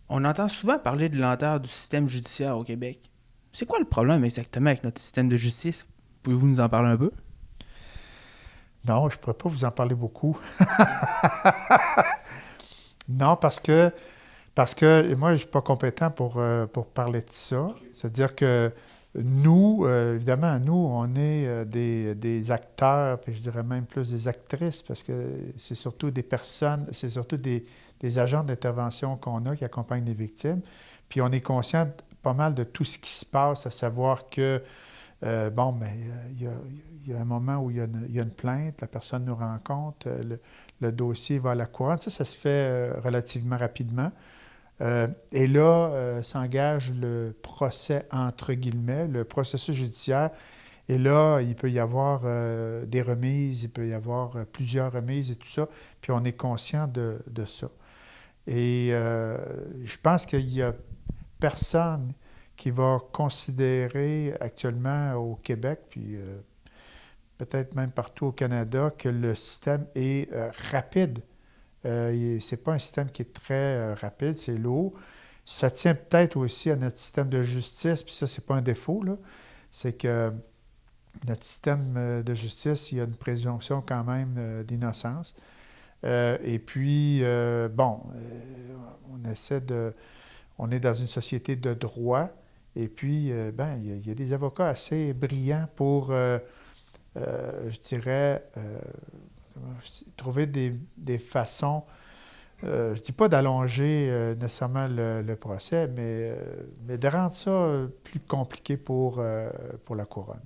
On entend souvent parler de lenteur du système judiciaire au Québec. C'est quoi le problème exactement avec notre système de justice? Pouvez-vous nous en parler un peu? Non, je ne pourrais pas vous en parler beaucoup. Non, parce que moi, je ne suis pas compétent pour parler de ça. C'est-à-dire que nous, évidemment, nous, on est des acteurs, puis je dirais même plus des actrices, parce que c'est surtout des personnes, c'est surtout des agents d'intervention qu'on a qui accompagnent les victimes. Puis on est conscient pas mal de tout ce qui se passe, à savoir que bon, mais il y a un moment où il y a une plainte, la personne nous rencontre, le dossier va à la couronne. Ça se fait relativement rapidement. Et là, s'engage le procès entre guillemets, le processus judiciaire. Et là, il peut y avoir des remises, il peut y avoir plusieurs remises et tout ça. Puis on est conscient de ça. Et je pense qu'il y a personne qui va considérer actuellement au Québec, puis peut-être même partout au Canada, que le système est rapide. C'est pas un système qui est très rapide, c'est lourd. Ça tient peut-être aussi à notre système de justice, puis ça, c'est pas un défaut, là. C'est que notre système de justice, il y a une présomption quand même d'innocence. Et puis, bon, on essaie de, on est dans une société de droit. Et puis, ben, il y a des avocats assez brillants pour, je dirais, trouver des façons, je ne dis pas d'allonger nécessairement le procès, mais de rendre ça plus compliqué pour la couronne.